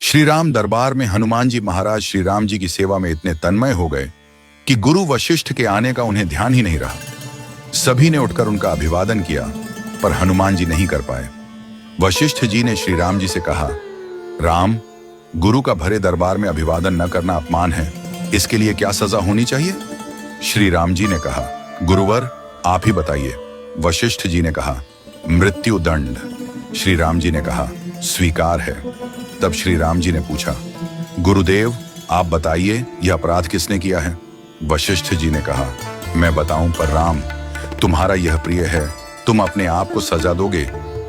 श्री राम दरबार में हनुमान जी महाराज श्री राम जी की सेवा में इतने तन्मय हो गए कि गुरु वशिष्ठ के आने का उन्हें ध्यान ही नहीं रहा। सभी ने उठकर उनका अभिवादन किया, पर हनुमान जी नहीं कर पाए। वशिष्ठ जी ने श्री राम जी से कहा, राम, गुरु का भरे दरबार में अभिवादन न करना अपमान है, इसके लिए क्या सजा होनी चाहिए? श्री राम जी ने कहा, गुरुवर आप ही बताइए। वशिष्ठ जी ने कहा, मृत्यु दंड। श्री राम जी ने कहा, स्वीकार है। तब श्री राम जी ने पूछा, गुरुदेव आप बताइए यह अपराध किसने किया है? वशिष्ठ जी ने कहा, मैं बताऊं पर राम, तुम्हारा यह प्रिय है, तुम अपने आप को सजा दोगे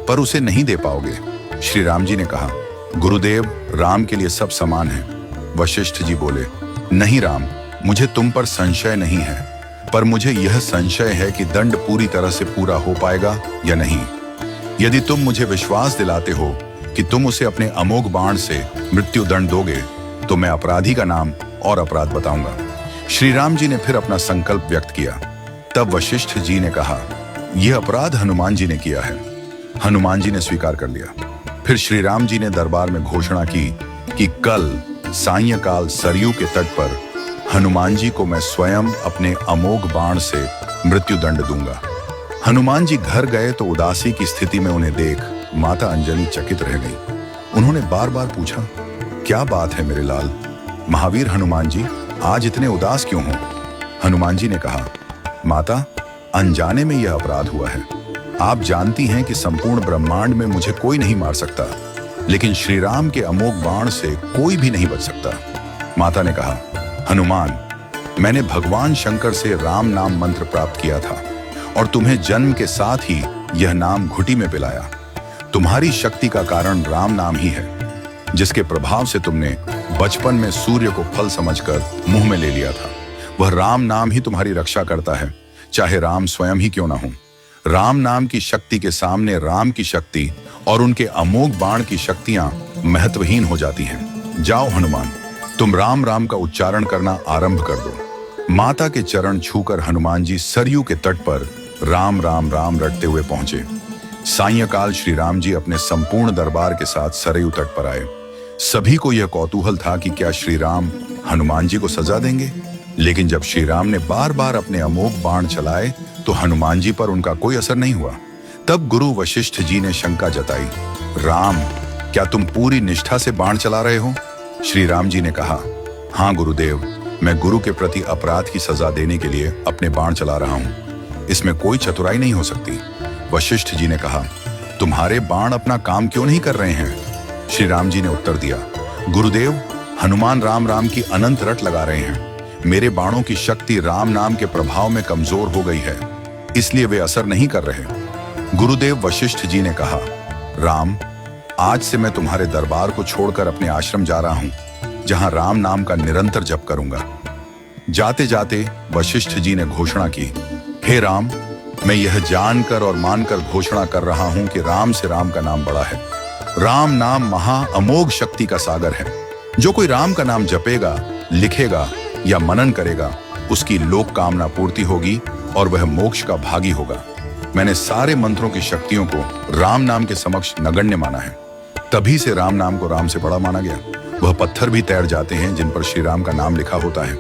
पर उसे नहीं दे पाओगे। श्री राम जी ने कहा, गुरुदेव राम के लिए सब समान है। वशिष्ठ जी बोले, नहीं राम, मुझे तुम पर संशय नहीं है, पर मुझे यह संशय है कि दंड पूरी तरह से पूरा हो पाएगा या नहीं। यदि तुम मुझे विश्वास दिलाते हो कि तुम उसे अपने अमोघ बाण से मृत्यु दंड दोगे तो मैं अपराधी का नाम और अपराध बताऊंगा। श्री राम जी ने फिर अपना संकल्प व्यक्त किया। तब वशिष्ठ जी ने कहा, यह अपराध हनुमान जी ने किया है। हनुमान जी ने स्वीकार कर लिया। फिर श्री राम जी ने दरबार में घोषणा की कि कल सायंकाल सरयू के तट पर हनुमान जी को मैं स्वयं अपने अमोघ बाण से मृत्यु दंड दूंगा। हनुमान जी घर गए तो उदासी की स्थिति में उन्हें देख माता अंजलि चकित रह गई। उन्होंने बार बार पूछा, क्या बात है मेरे लाल? महावीर हनुमान जी आज इतने उदास क्यों हो? हनुमान जी ने कहा, माता, अनजाने में यह अपराध हुआ है। आप जानती हैं कि संपूर्ण ब्रह्मांड में मुझे कोई नहीं मार सकता, लेकिन श्री राम के अमोघ बाण से कोई भी नहीं बच सकता। माता ने कहा, हनुमान, मैंने भगवान शंकर से राम नाम मंत्र प्राप्त किया था और तुम्हें जन्म के साथ ही यह नाम घुटी में पिलाया। तुम्हारी शक्ति का कारण राम नाम ही है, जिसके प्रभाव से तुमने बचपन में सूर्य को फल समझकर मुंह में ले लिया था। वह राम नाम ही तुम्हारी रक्षा करता है, चाहे राम स्वयं ही क्यों ना हो। राम नाम की शक्ति के सामने राम की शक्ति और उनके अमोघ बाण की शक्तियां महत्वहीन हो जाती हैं। जाओ हनुमान, तुम राम राम का उच्चारण करना आरंभ कर दो। माता के चरण छूकर हनुमान जी सरयू के तट पर राम राम राम रटते हुए पहुंचे। सायंकाल श्री राम जी अपने संपूर्ण दरबार के साथ सरयू तट पर आए। सभी को यह कौतूहल था कि क्या श्री राम हनुमान जी को सजा देंगे, लेकिन जब श्री राम ने बार बार अपने अमोघ बाण चलाए तो हनुमान जी पर उनका कोई असर नहीं हुआ। तब गुरु वशिष्ठ जी ने शंका जताई, राम, क्या तुम पूरी निष्ठा से बाण चला रहे हो? श्री राम जी ने कहा, हाँ गुरुदेव, मैं गुरु के प्रति अपराध की सजा देने के लिए अपने बाण चला रहा हूं। इसमें कोई चतुराई नहीं हो सकती। वशिष्ठ जी ने कहा, तुम्हारे बाण अपना काम क्यों नहीं कर रहे हैं? श्री राम जी ने उत्तर दिया, गुरुदेव, हनुमान राम राम की अनंत रट लगा रहे हैं। मेरे बाणों की शक्ति राम नाम के प्रभाव में कमजोर हो गई है, इसलिए वे असर नहीं कर रहे। गुरुदेव वशिष्ठ जी ने कहा, राम, आज से मैं तुम्हारे दरबार को छोड़कर अपने आश्रम जा रहा हूं, जहां राम नाम का निरंतर जप करूंगा। जाते जाते वशिष्ठ जी ने घोषणा की, हे राम, मैं यह जानकर और मानकर घोषणा कर रहा हूं कि राम से राम का नाम बड़ा है। राम नाम महा अमोघ शक्ति का सागर है। जो कोई राम का नाम जपेगा, लिखेगा या मनन करेगा, उसकी लोक कामना पूर्ति होगी और वह मोक्ष का भागी होगा। मैंने सारे मंत्रों की शक्तियों को राम नाम के समक्ष नगण्य माना है। तभी से राम नाम को राम से बड़ा माना गया। वह पत्थर भी तैर जाते हैं जिन पर श्री राम का नाम लिखा होता है।